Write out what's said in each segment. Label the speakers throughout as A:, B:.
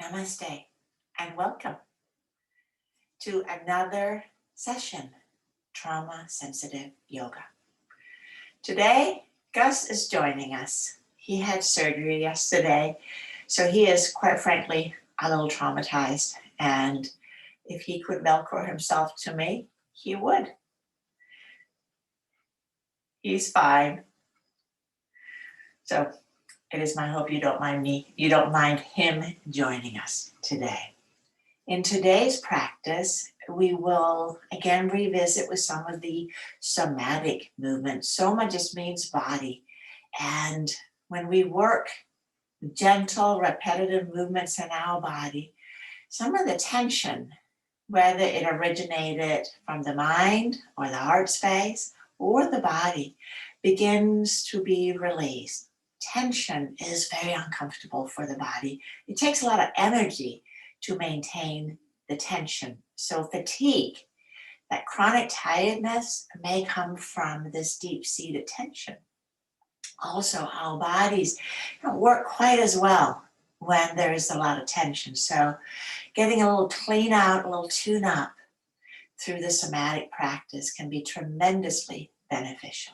A: Namaste and welcome to another session, Trauma Sensitive Yoga. Today, Gus is joining us. He had surgery yesterday, so he is quite frankly a little traumatized. And if he could Velcro himself to me, he would. He's fine. So it is my hope you don't mind him joining us today. In today's practice, we will again revisit with some of the somatic movements. Soma just means body. And when we work gentle, repetitive movements in our body, some of the tension, whether it originated from the mind or the heart space or the body, begins to be released. Tension is very uncomfortable for the body. It takes a lot of energy to maintain the tension. So fatigue, that chronic tiredness may come from this deep-seated tension. Also, our bodies don't work quite as well when there's a lot of tension. So getting a little clean out, a little tune up through the somatic practice can be tremendously beneficial.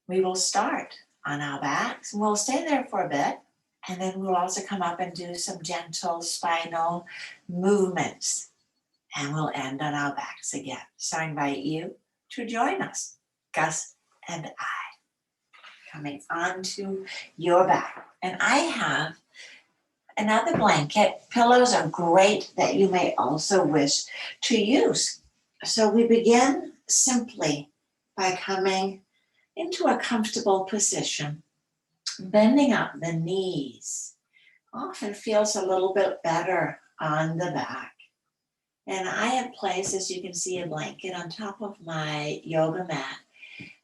A: We will start on our backs and we'll stay there for a bit. And then we'll also come up and do some gentle spinal movements. And we'll end on our backs again. So I invite you to join us, Gus and I, coming onto your back. And I have another blanket. Pillows are great that you may also wish to use. So we begin simply by coming into a comfortable position. Bending up the knees often feels a little bit better on the back. And I have placed, as you can see, a blanket on top of my yoga mat.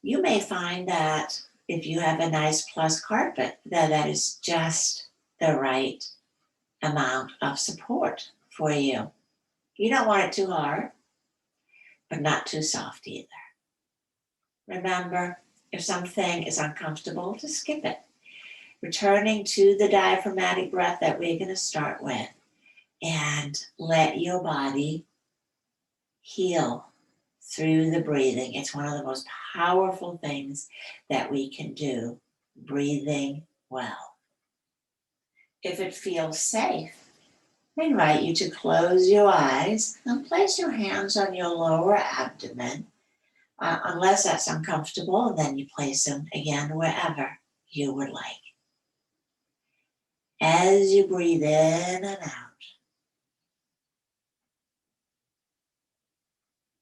A: You may find that if you have a nice plush carpet, that is just the right amount of support for you. You don't want it too hard, but not too soft either. Remember, if something is uncomfortable, just skip it. Returning to the diaphragmatic breath that we're going to start with, and let your body heal through the breathing. It's one of the most powerful things that we can do, breathing well. If it feels safe, I invite you to close your eyes and place your hands on your lower abdomen. Unless that's uncomfortable, then you place them again wherever you would like. As you breathe in and out,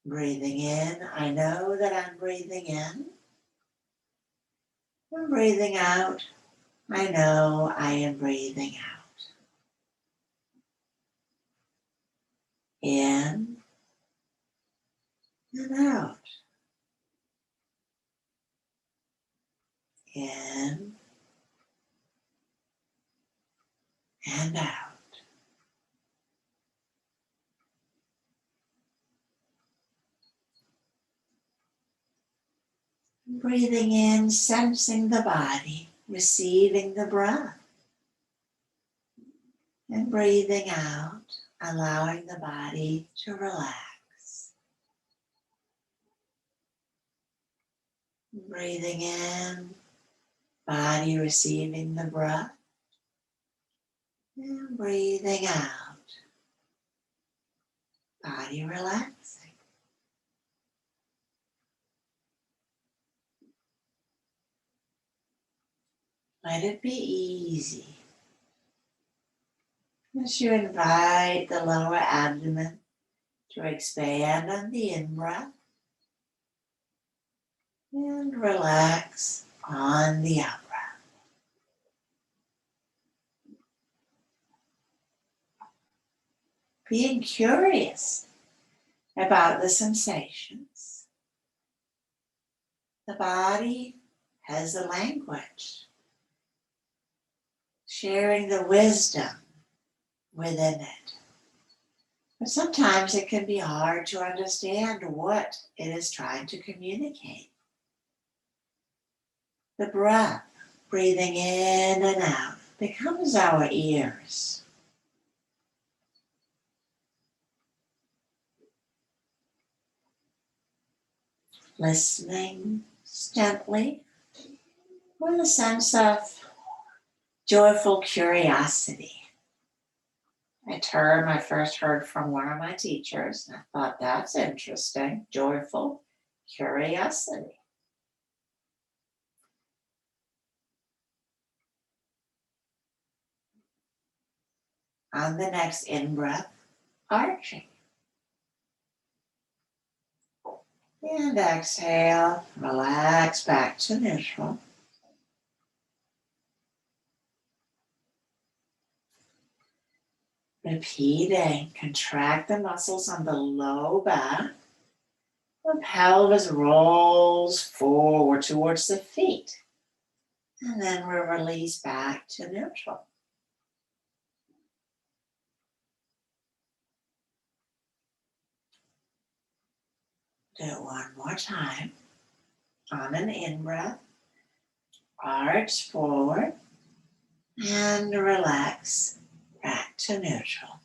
A: breathing in, I know that I'm breathing in. I'm breathing out, I know I am breathing out. In and out. In and out. Breathing in, sensing the body, receiving the breath. And breathing out, allowing the body to relax. Breathing in, body receiving the breath. And breathing out, body relaxing. Let it be easy. As you invite the lower abdomen to expand on the in-breath and relax on the out-breath. Being curious about the sensations. The body has a language, sharing the wisdom within it. But sometimes it can be hard to understand what it is trying to communicate. The breath, breathing in and out, becomes our ears. Listening gently with a sense of joyful curiosity. A term I first heard from one of my teachers. I thought that's interesting. Joyful curiosity. On the next in-breath, arching. And exhale, relax back to neutral. Repeating, contract the muscles on the low back. The pelvis rolls forward towards the feet. And then we'll release back to neutral. Do it one more time. On an in-breath, arch forward and relax back to neutral.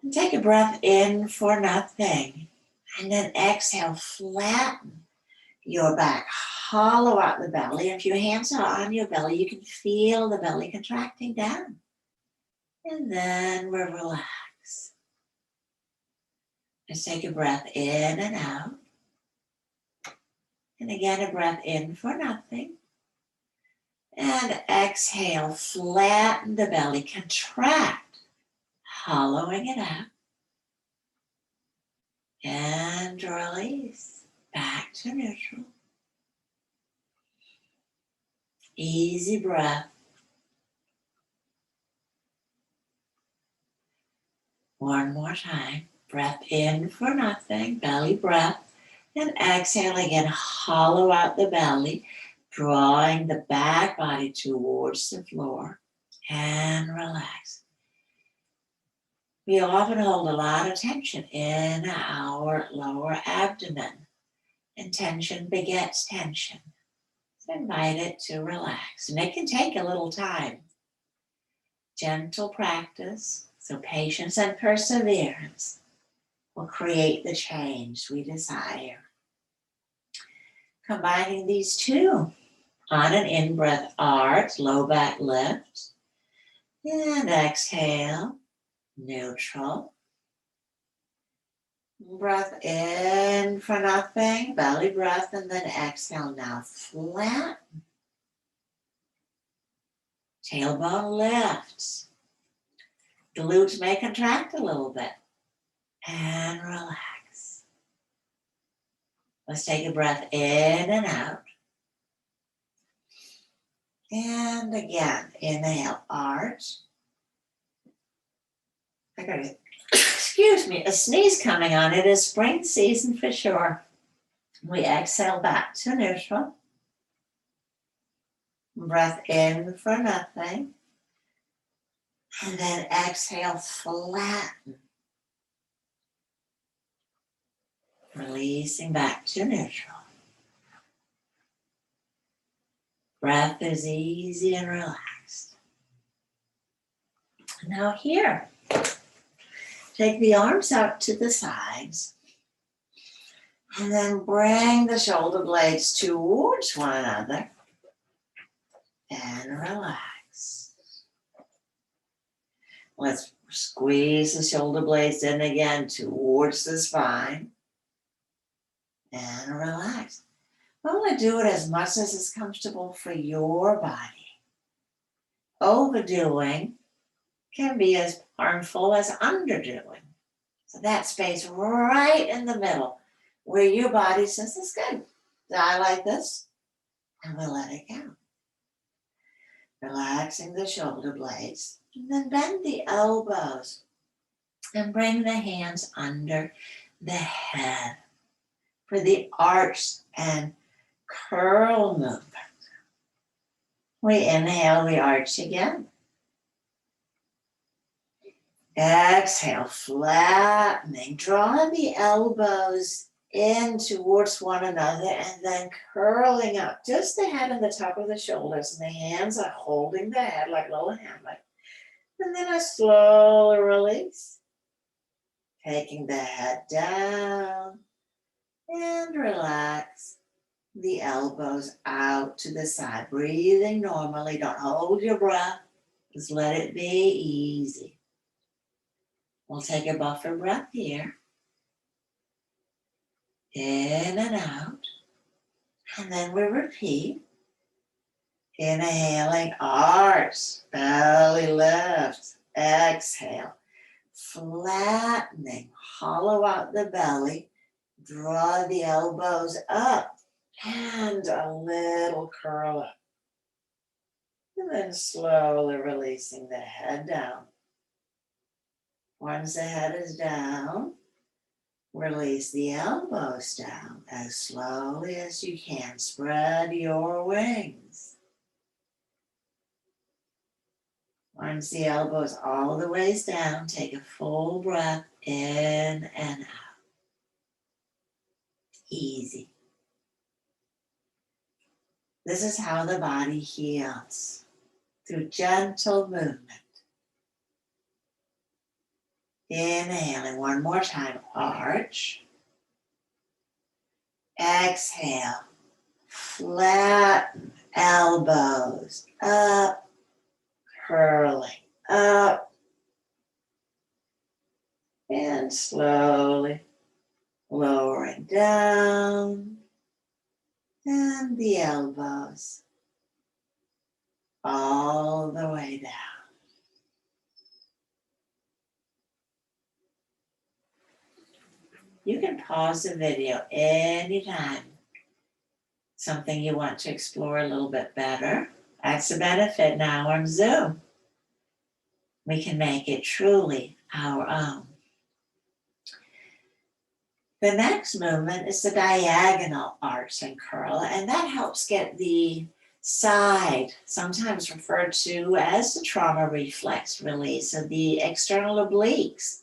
A: And take a breath in for nothing. And then exhale, flatten your back, hollow out the belly. If your hands are on your belly, you can feel the belly contracting down. And then we'll relax. Just take a breath in and out. And again, a breath in for nothing. And exhale, flatten the belly, contract, hollowing it out. And release, back to neutral. Easy breath. One more time. Breath in for nothing, belly breath. And exhale again, hollow out the belly, drawing the back body towards the floor. And relax. We often hold a lot of tension in our lower abdomen. And tension begets tension. So invite it to relax. And it can take a little time. Gentle practice, so patience and perseverance will create the change we desire. Combining these two, on an in-breath, arch, low back lift, and exhale, neutral. Breath in for nothing, belly breath, and then exhale now, flatten. Tailbone lifts. Glutes may contract a little bit. And relax. Let's take a breath in and out. And again, inhale, arch. I got it. Excuse me, a sneeze coming on. It is spring season for sure. We exhale back to neutral. Breath in for nothing. And then exhale, flatten. Releasing back to neutral. Breath is easy and relaxed. Now here, take the arms out to the sides. And then bring the shoulder blades towards one another. And relax. Let's squeeze the shoulder blades in again towards the spine. And relax. Only do it as much as is comfortable for your body. Overdoing can be as harmful as underdoing. So that space right in the middle where your body says, it's good. I like this. And we'll let it go. Relaxing the shoulder blades. And then bend the elbows. And bring the hands under the head for the arch and curl movement. We inhale, we arch again. Exhale, flattening. Draw the elbows in towards one another, and then curling up just the head and the top of the shoulders, and the hands are holding the head like a little hammock. And then I slowly release, taking the head down and relax the elbows out to the side, breathing normally. Don't hold your breath, just let it be easy. We'll take a buffer breath here. In and out. And then we repeat. Inhaling, arch, belly lift. Exhale, flattening, hollow out the belly. Draw the elbows up and a little curl up. And then slowly releasing the head down. Once the head is down, release the elbows down as slowly as you can. Spread your wings. Once the elbows all the way down, take a full breath in and out. Easy. This is how the body heals, through gentle movement. Inhaling one more time, arch. Exhale, flatten elbows up, curling up, and slowly lowering down, and the elbows all the way down. You can pause the video anytime. Something you want to explore a little bit better. That's the benefit now on Zoom. We can make it truly our own. The next movement is the diagonal arch and curl, and that helps get the side, sometimes referred to as the trauma reflex release, of the external obliques.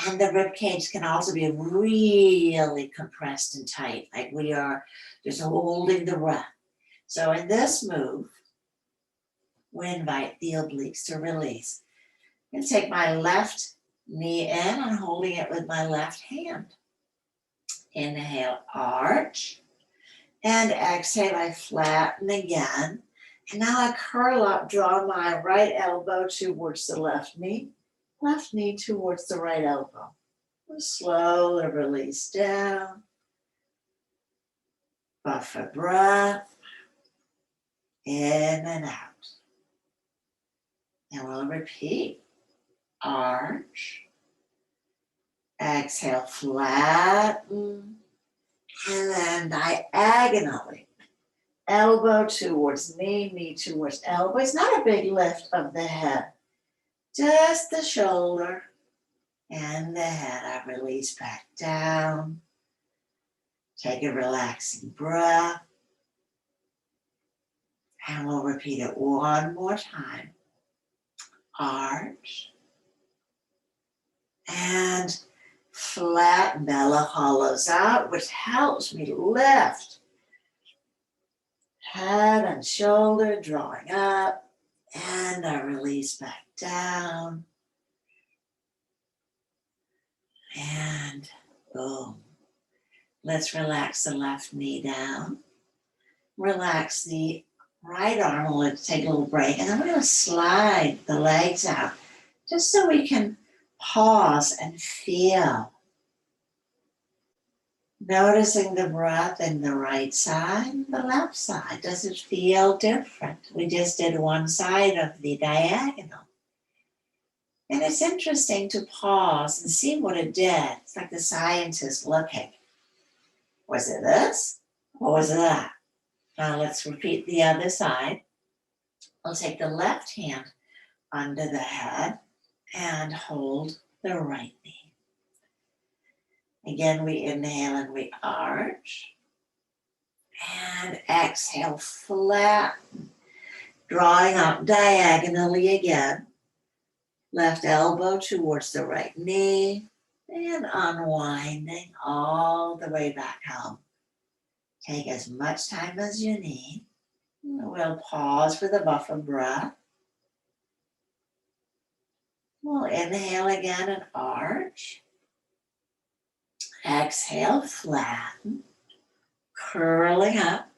A: And the rib cage can also be really compressed and tight, like we are just holding the breath. So in this move, we invite the obliques to release. And take my left knee in, I'm holding it with my left hand. Inhale, arch. And exhale, I flatten again. And now I curl up, draw my right elbow towards the left knee towards the right elbow. And slowly release down. Buffer breath. In and out. And we'll repeat. Arch. Exhale, flatten. And then diagonally. Elbow towards knee, knee towards elbow. It's not a big lift of the head. Just the shoulder and the head. I release back down. Take a relaxing breath. And we'll repeat it one more time. Arch. And flat, belly hollows out, which helps me lift. Head and shoulder drawing up. And I release back down. And boom. Let's relax the left knee down. Relax the right arm. We'll take a little break. And then we're going to slide the legs out just so we can pause and feel. Noticing the breath in the right side and the left side. Does it feel different? We just did one side of the diagonal. And it's interesting to pause and see what it did. It's like the scientist looking. Was it this or was it that? Now let's repeat the other side. I'll take the left hand under the head and hold the right knee. Again, we inhale and we arch. And exhale, flatten. Drawing up diagonally again. Left elbow towards the right knee. And unwinding all the way back home. Take as much time as you need. We'll pause for the buffer breath. We'll inhale again and arch. Exhale, flatten, curling up.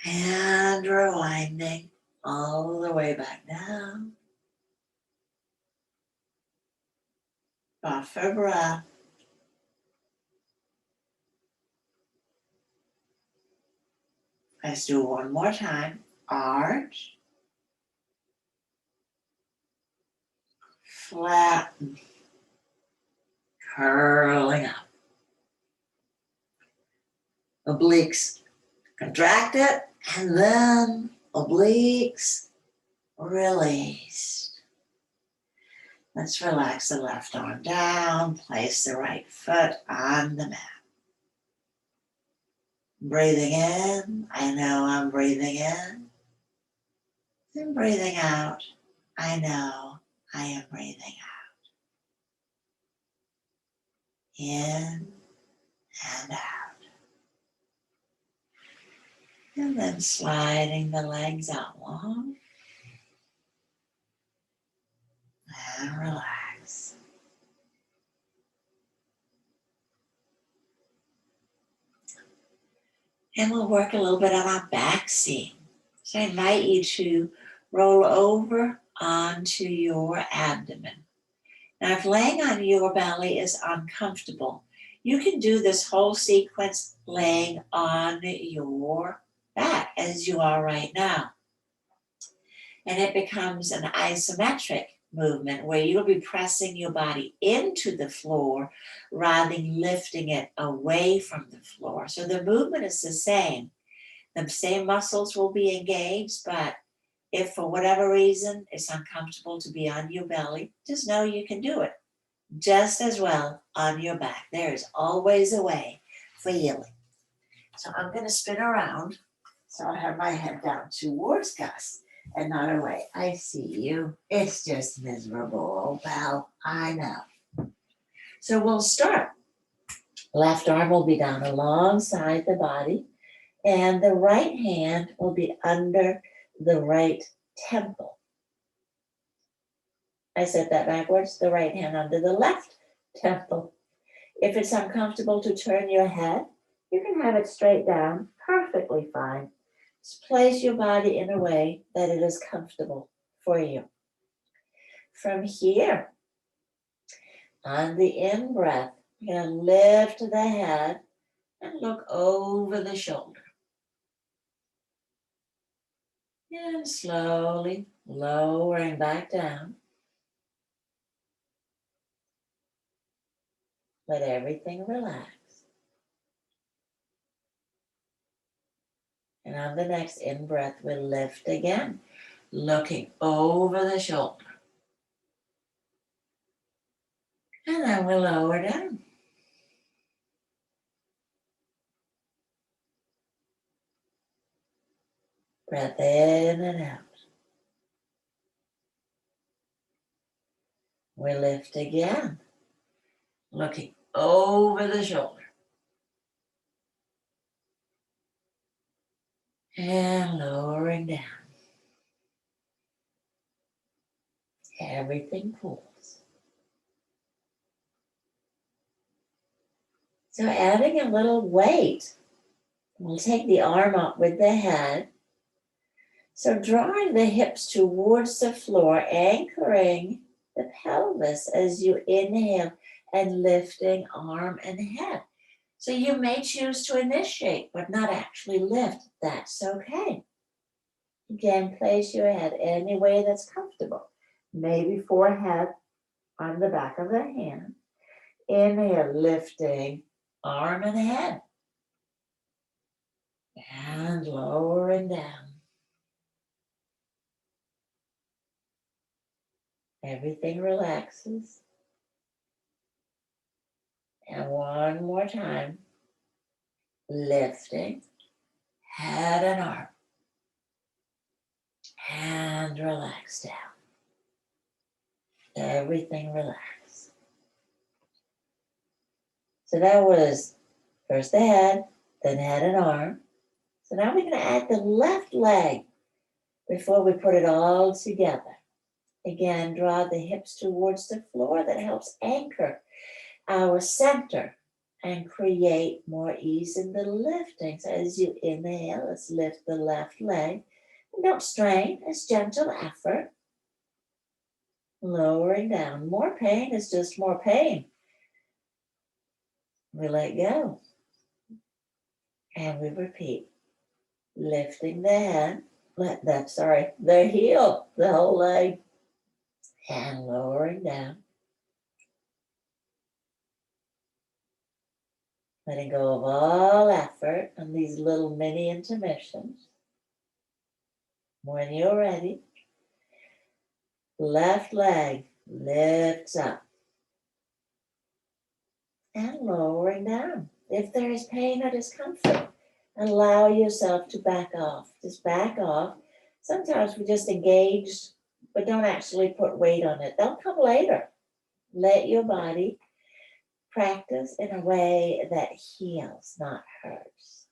A: And rewinding all the way back down. Buffer breath. Let's do one more time. Arch. Flatten. Curling up. Obliques contracted and then obliques released. Let's relax the left arm down. Place the right foot on the mat. Breathing in, I know I'm breathing in. And breathing out, I know I am breathing out. In and out. And then sliding the legs out long. And relax. And we'll work a little bit on our back seam. So I invite you to roll over onto your abdomen. Now, if laying on your belly is uncomfortable, you can do this whole sequence laying on your back as you are right now. And it becomes an isometric movement where you'll be pressing your body into the floor rather than lifting it away from the floor. So the movement is the same. The same muscles will be engaged, but if for whatever reason it's uncomfortable to be on your belly, just know you can do it just as well on your back. There is always a way for healing. So I'm going to spin around so I have my head down towards Gus and not away. I see you. It's just miserable, pal. I know. So we'll start. Left arm will be down alongside the body, and the right hand will be under the right temple. I said that backwards. The right hand under the left temple. If it's uncomfortable to turn your head, you can have it straight down, perfectly fine. Just place your body in a way that it is comfortable for you. From here, on the in-breath, you're going to lift the head and look over the shoulder. And slowly lowering back down. Let everything relax. And on the next in-breath, we'll lift again, looking over the shoulder. And then we'll lower down. Breath in and out. We lift again, looking over the shoulder. And lowering down. Everything pulls. So adding a little weight, we'll take the arm up with the head. So drawing the hips towards the floor, anchoring the pelvis as you inhale and lifting arm and head. So you may choose to initiate but not actually lift. That's okay. Again, place your head any way that's comfortable. Maybe forehead on the back of the hand. Inhale, lifting arm and head. And lowering down. Everything relaxes. And one more time. Lifting head and arm. And relax down. Everything relaxed.
B: So that was first the head, then head and arm. So now we're going to add the left leg before we put it all together. Again, draw the hips towards the floor. That helps anchor our center and create more ease in the lifting. So as you inhale, let's lift the left leg. And don't strain, it's gentle effort. Lowering down. More pain is just more pain. We let go. And we repeat. Lifting the head, the heel, the whole leg, and lowering down. Letting go of all effort on these little mini intermissions. When you're ready, left leg lifts up and lowering down. If there is pain or discomfort, allow yourself to back off. Just back off. Sometimes we just engage, but don't actually put weight on it. They'll come later. Let your body practice in a way that heals, not hurts.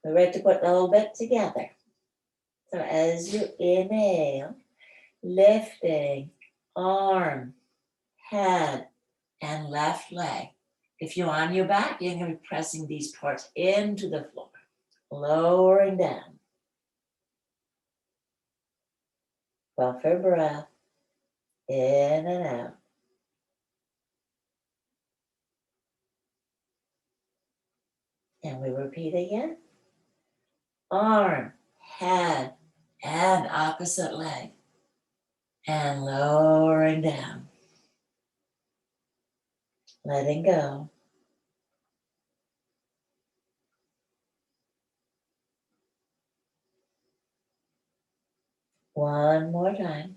B: We're ready to put the whole bit together. So as you inhale, lifting arm, head, and left leg. If you're on your back, you're going to be pressing these parts into the floor. Lowering down. Buffer breath. In and out. And we repeat again. Arm, head, and opposite leg. And lowering down. Letting go. One more time.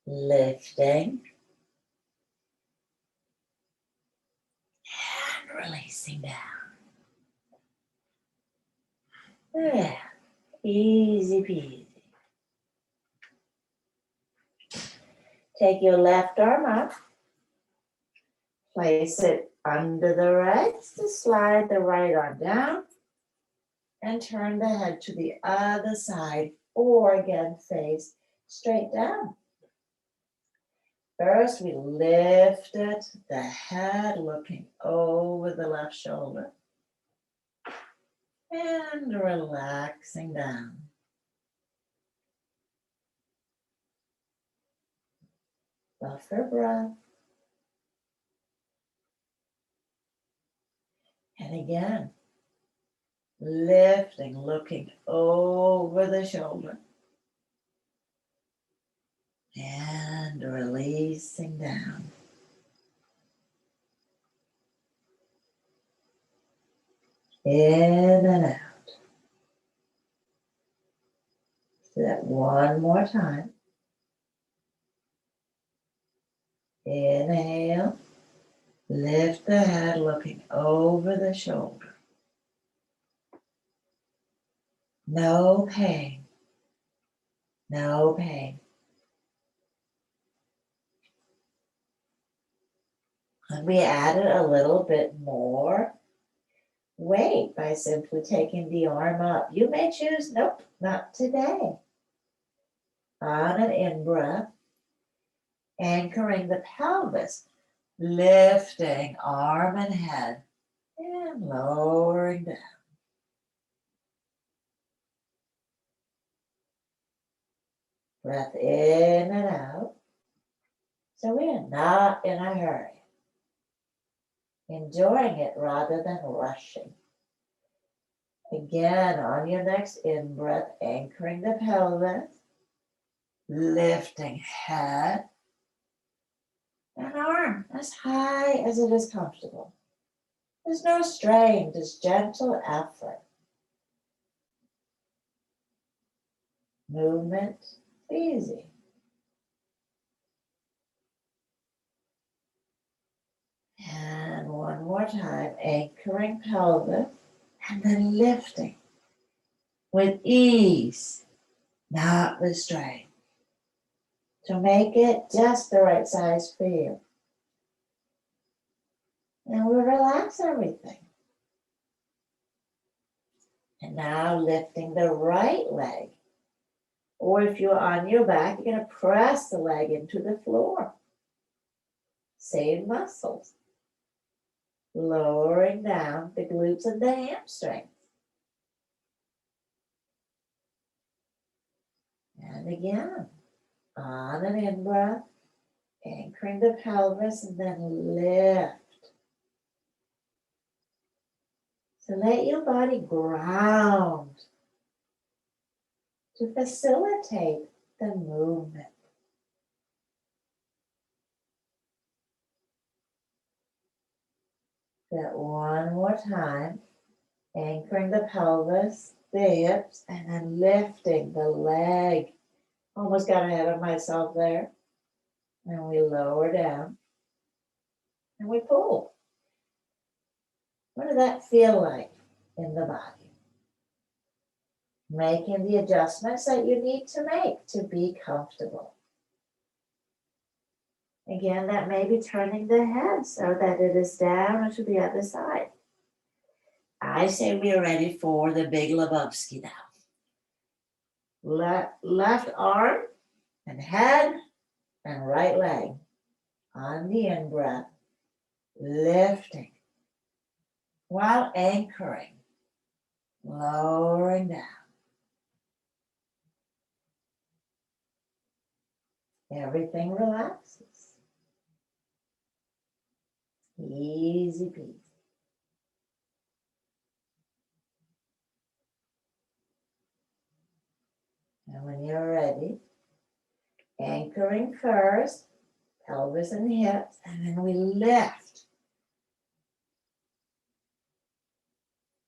B: Lifting. And releasing down. Yeah, easy peasy. Take your left arm up. Place it under the right. Just slide the right arm down. And turn the head to the other side. Or again, face straight down. First, we lifted the head, looking over the left shoulder. And relaxing down. Buffer breath. And again, lifting, looking over the shoulder. And releasing down. In and out. Do that one more time. Inhale. Lift the head, looking over the shoulder. No pain. No pain. And we added a little bit more weight by simply taking the arm up. You may choose, nope, not today. On an in-breath, anchoring the pelvis, lifting arm and head, and lowering down. Breath in and out. So we are not in a hurry. Enjoying it rather than rushing. Again, on your next in-breath, anchoring the pelvis, lifting head and arm as high as it is comfortable. There's no strain, just gentle effort. Movement, easy. And one more time, anchoring pelvis and then lifting with ease, not with strain. to make it just the right size for you. And we relax everything. And now lifting the right leg. Or if you're on your back, you're going to press the leg into the floor. Same muscles. Lowering down the glutes and the hamstrings. And again, on an in-breath, anchoring the pelvis and then lift. So let your body ground to facilitate the movement. That one more time, anchoring the pelvis, the hips, and then lifting the leg. Almost got ahead of myself there. And we lower down and we pull. What does that feel like in the body? Making the adjustments that you need to make to be comfortable. Again, that may be turning the head so that it is down or to the other side. I say we are ready for the Big Lebowski now. Left arm and head and right leg on the in-breath, lifting while anchoring, lowering down. Everything relaxes. Easy peasy. And when you're ready, anchoring first, pelvis and hips, and then we lift.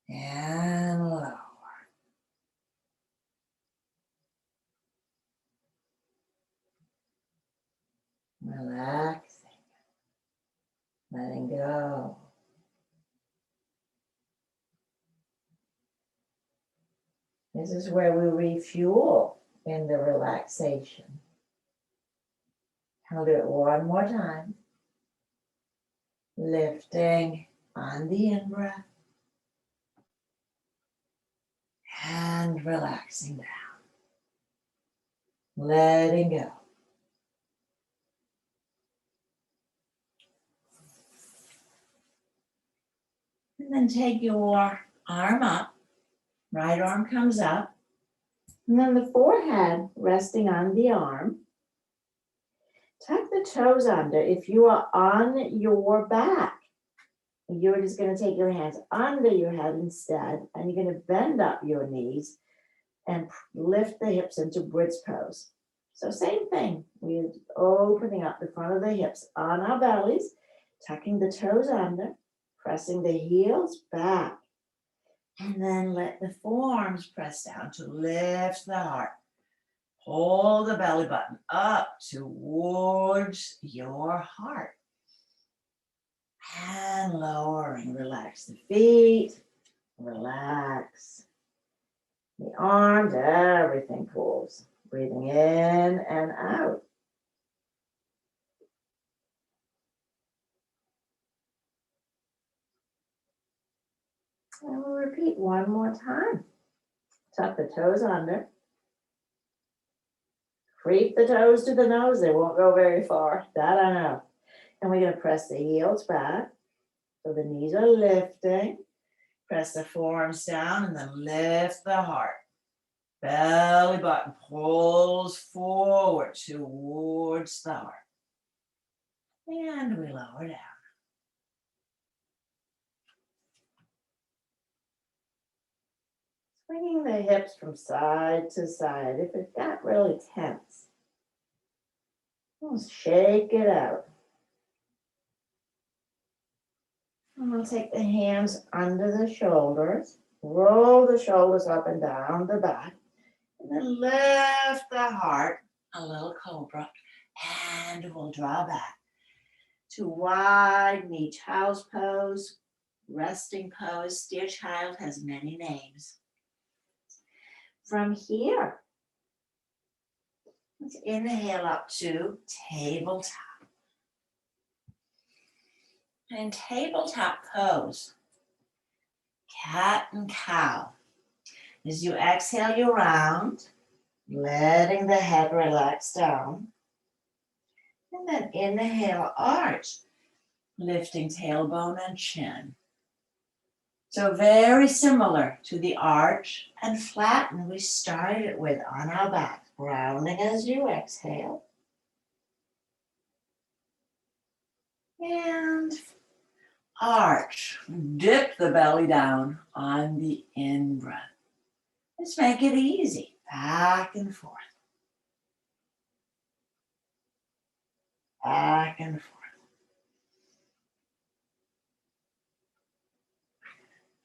B: And lower. Relaxing. Letting go. This is where we refuel in the relaxation. I'll do it one more time. Lifting on the in-breath. And relaxing down. Letting go. And then take your arm up. Right arm comes up. And then the forehead resting on the arm. Tuck the toes under. If you are on your back, you're just going to take your hands under your head instead, and you're going to bend up your knees and lift the hips into bridge pose. So same thing. We're opening up the front of the hips on our bellies, tucking the toes under, pressing the heels back, and then let the forearms press down to lift the heart. Pull the belly button up towards your heart. And lowering, relax the feet, relax the arms, everything pulls. Breathing in and out. And we'll repeat one more time. Tuck the toes under. Creep the toes to the nose. They won't go very far. That I know. And we're going to press the heels back. So the knees are lifting. Press the forearms down and then lift the heart. Belly button pulls forward towards the heart. And we lower down. Swinging the hips from side to side. If it got really tense, we'll shake it out. And we'll take the hands under the shoulders, roll the shoulders up and down the back, and then lift the heart, a little cobra, and we'll draw back to wide knee child's pose, resting pose. Dear child has many names. From here,
A: Let's inhale up to tabletop. In tabletop pose, cat and cow. As you exhale, you round, letting the head relax down. And then inhale, arch, lifting tailbone and chin. So very similar to the arch and flatten we started with on our back. Rounding as you exhale. And arch. Dip the belly down on the in-breath. Let's make it easy. Back and forth. Back and forth.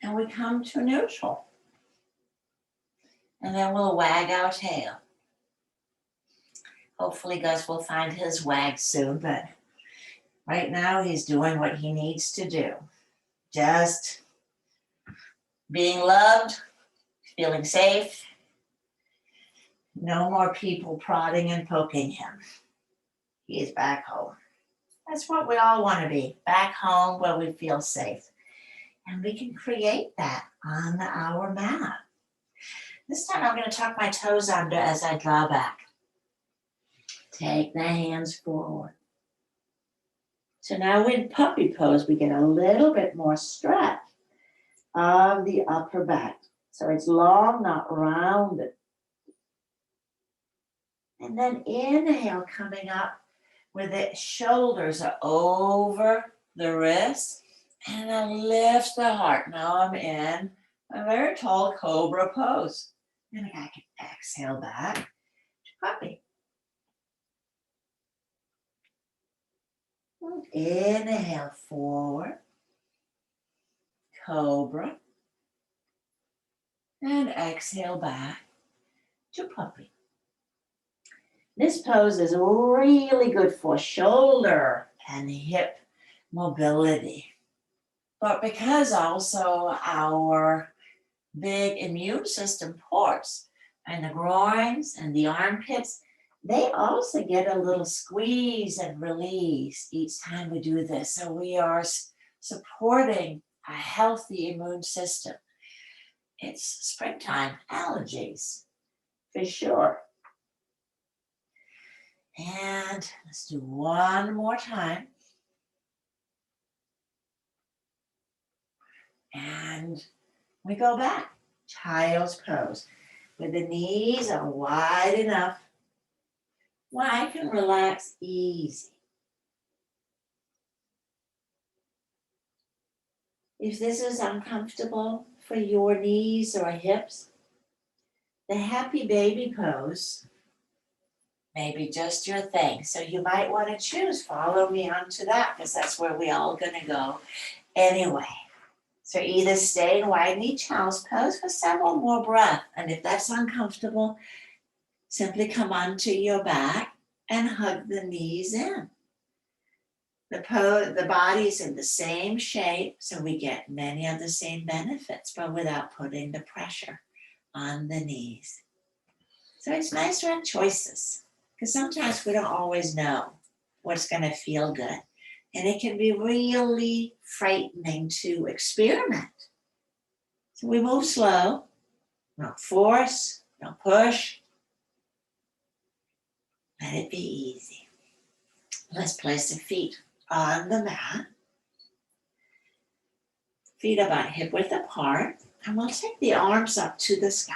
A: And we come to neutral. And then we'll wag our tail. Hopefully Gus will find his wag soon, but right now he's doing what he needs to do. Just being loved, feeling safe. No more people prodding and poking him. He is back home. That's what we all want to be, back home where we feel safe. And we can create that on our mat. This time I'm going to tuck my toes under as I draw back. Take the hands forward. So now in puppy pose, we get a little bit more stretch of the upper back. So it's long, not rounded. And then inhale, coming up where the shoulders are over the wrists. And then lift the heart. Now I'm in a very tall cobra pose. And I can exhale back to puppy. Inhale forward, cobra, and exhale back to puppy. This pose is really good for shoulder and hip mobility. But because also our big immune system ports and the groins and the armpits, they also get a little squeeze and release each time we do this. So we are supporting a healthy immune system. It's springtime allergies, for sure. And let's do one more time. And we go back, child's pose, where the knees are wide enough where I can relax easy. If this is uncomfortable for your knees or hips, the happy baby pose may be just your thing. So you might want to choose, follow me onto that, because that's where we all going to go anyway. So either stay in wide knee child's pose for several more breaths. And if that's uncomfortable, simply come onto your back and hug the knees in. The body's in the same shape, so we get many of the same benefits, but without putting the pressure on the knees. So it's nice to have choices, because sometimes we don't always know what's going to feel good. And it can be really frightening to experiment. So we move slow, no force, no push. Let it be easy. Let's place the feet on the mat. Feet about hip width apart. And we'll take the arms up to the sky.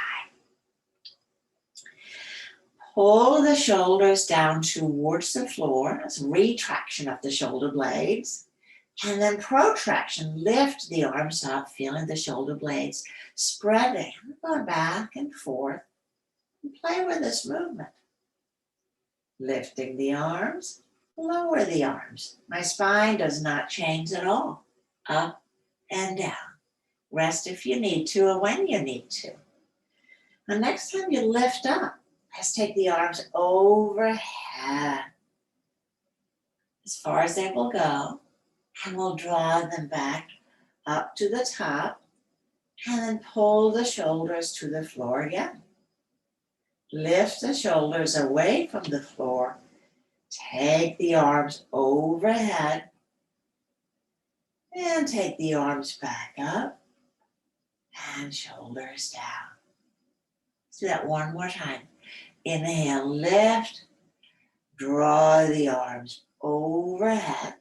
A: Pull the shoulders down towards the floor. That's retraction of the shoulder blades. And then protraction. Lift the arms up, feeling the shoulder blades spreading. Going back and forth. And play with this movement. Lifting the arms. Lower the arms. My spine does not change at all. Up and down. Rest if you need to or when you need to. The next time you lift up, let's take the arms overhead as far as they will go, and we'll draw them back up to the top, and then pull the shoulders to the floor again. Lift the shoulders away from the floor. Take the arms overhead. And take the arms back up. And shoulders down. Let's do that one more time. Inhale, lift. Draw the arms overhead.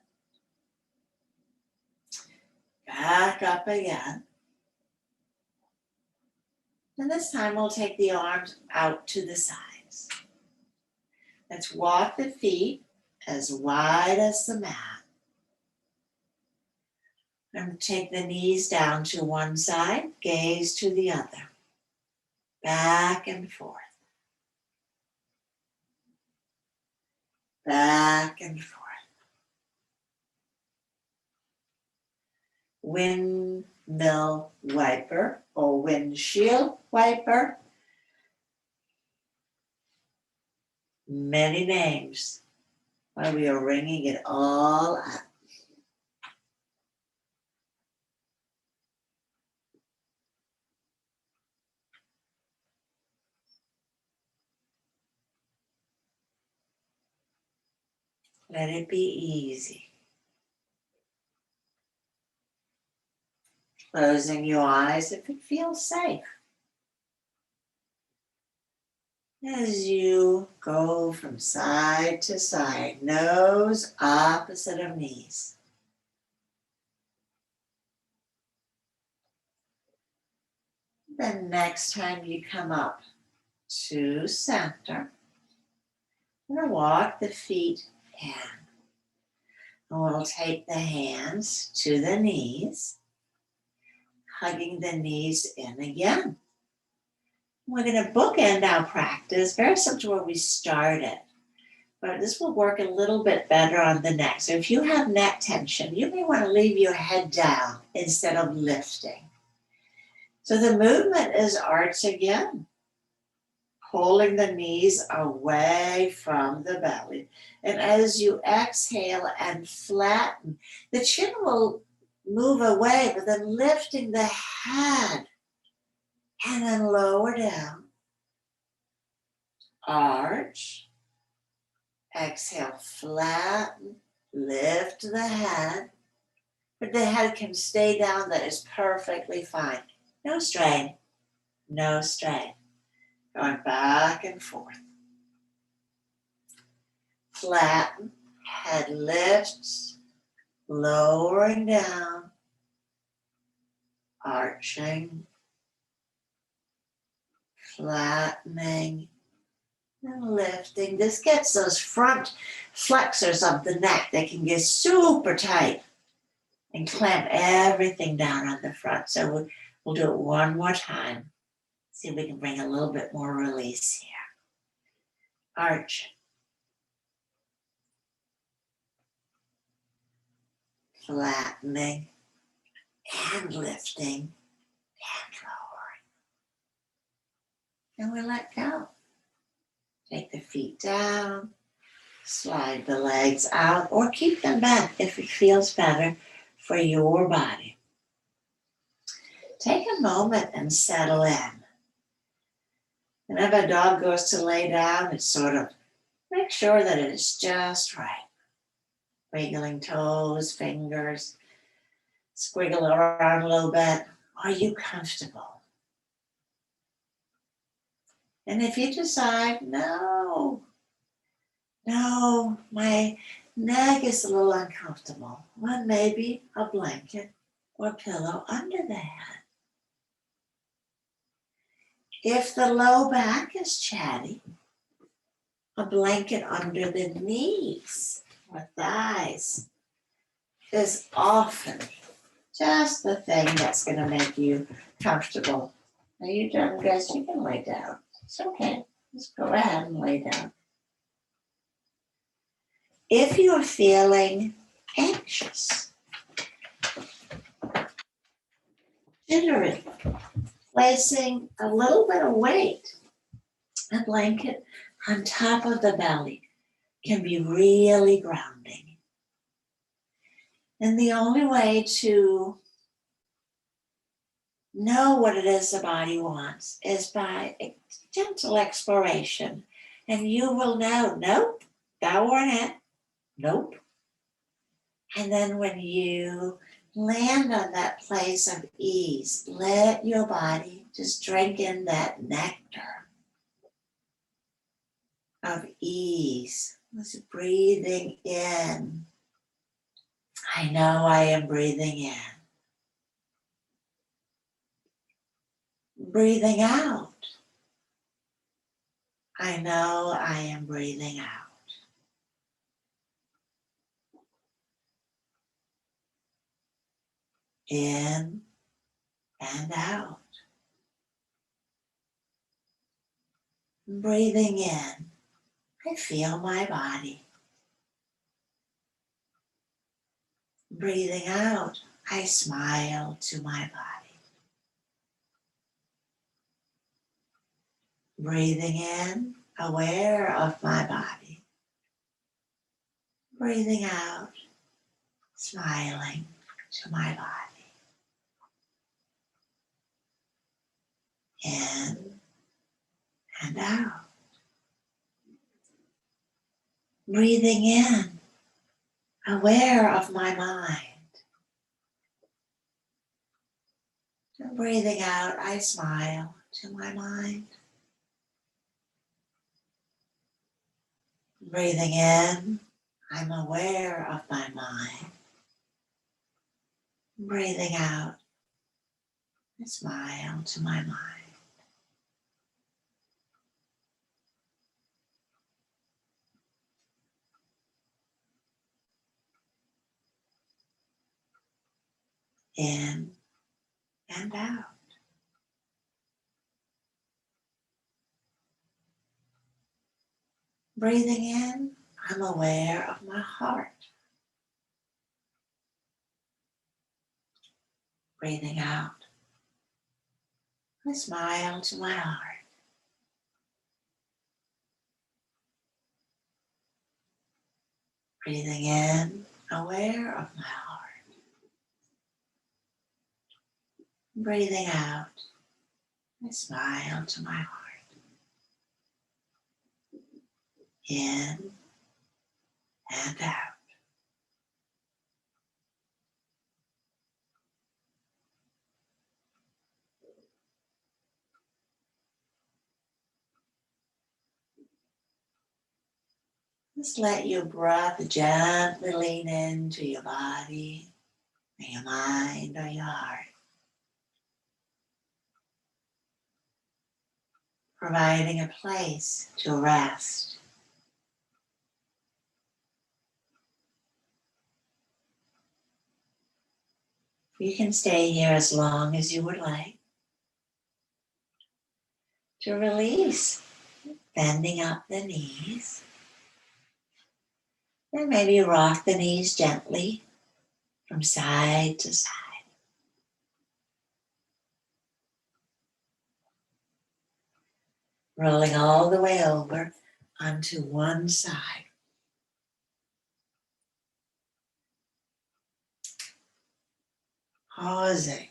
A: Back up again. And this time we'll take the arms out to the sides. Let's walk the feet as wide as the mat. And take the knees down to one side, gaze to the other. Back and forth. Back and forth. Windmill wiper or windshield wiper. Many names while we are wringing it all up. Let it be easy. Closing your eyes if it feels safe. As you go from side to side, nose opposite of knees. Then next time you come up to center, you're going to walk the feet in. And we'll take the hands to the knees, hugging the knees in again. We're going to bookend our practice, very similar to where we started. But this will work a little bit better on the neck. So if you have neck tension, you may want to leave your head down instead of lifting. So the movement is arch again. Holding the knees away from the belly. And as you exhale and flatten, the chin will move away, but then lifting the head. And then lower down. Arch. Exhale, flatten. Lift the head. But the head can stay down. That is perfectly fine. No strain. No strain. Going back and forth. Flatten. Head lifts. Lowering down. Arching. Flattening and lifting. This gets those front flexors of the neck. They can get super tight and clamp everything down on the front. So we'll do it one more time. See if we can bring a little bit more release here. Arch. Flattening and lifting and lowering. And we let go. Take the feet down, slide the legs out, or keep them back if it feels better for your body. Take a moment and settle in. Whenever a dog goes to lay down, it's sort of make sure that it is just right. Wiggling toes, fingers, squiggle around a little bit. Are you comfortable? And if you decide, no, my neck is a little uncomfortable, well, maybe a blanket or pillow under the head. If the low back is chatty, a blanket under the knees or thighs is often just the thing that's going to make you comfortable. Are you done, guys? You can lay down. It's okay. Just go ahead and lay down. If you're feeling anxious, consider placing a little bit of weight, a blanket on top of the belly can be really grounding. And the only way to
B: know what it is the body wants is by a gentle exploration. And you will know, nope, that weren't it. Nope. And then when you land on that place of ease, let your body just drink in that nectar of ease. Just breathing in. I know I am breathing in. Breathing out. I know I am breathing out. In and out. Breathing in, I feel my body. Breathing out, I smile to my body. Breathing in, aware of my body. Breathing out, smiling to my body. In and out. Breathing in, aware of my mind. And breathing out, I smile to my mind. Breathing in, I'm aware of my mind. Breathing out, I smile to my mind. In and out. Breathing in, I'm aware of my heart. Breathing out, I smile to my heart. Breathing in, aware of my heart. Breathing out, I smile to my heart. In and out. Just let your breath gently lean into your body, or your mind, or your heart, providing a place to rest. You can stay here as long as you would like. To release, bending up the knees. And maybe rock the knees gently from side to side. Rolling all the way over onto one side. Pausing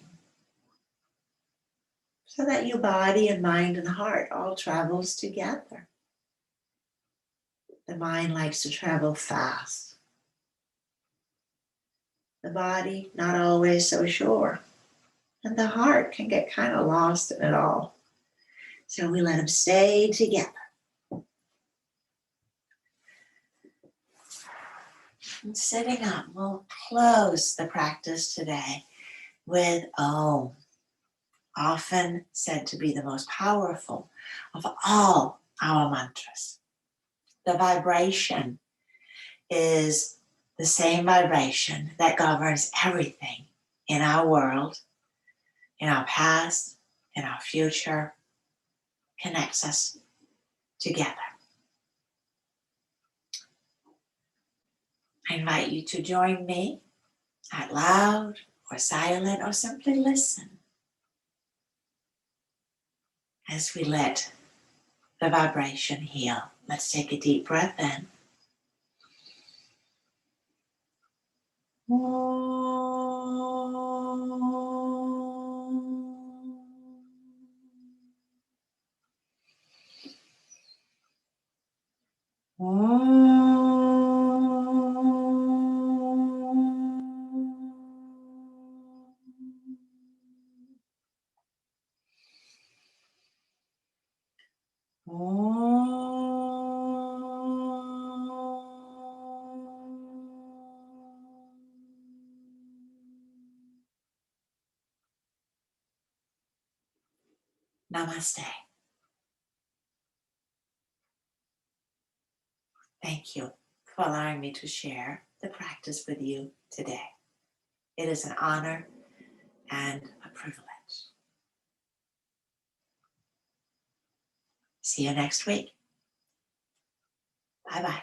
B: so that your body and mind and heart all travels together. The mind likes to travel fast. The body not always so sure. And the heart can get kind of lost in it all. So we let them stay together. And sitting up, we'll close the practice today with Om, often said to be the most powerful of all our mantras. The vibration is the same vibration that governs everything in our world, in our past, in our future, connects us together. I invite you to join me out loud or silent or simply listen as we let the vibration heal. Let's take a deep breath in.
A: Namaste. Thank you for allowing me to share the practice with you today. It is an honor and a privilege. See you next week. Bye-bye.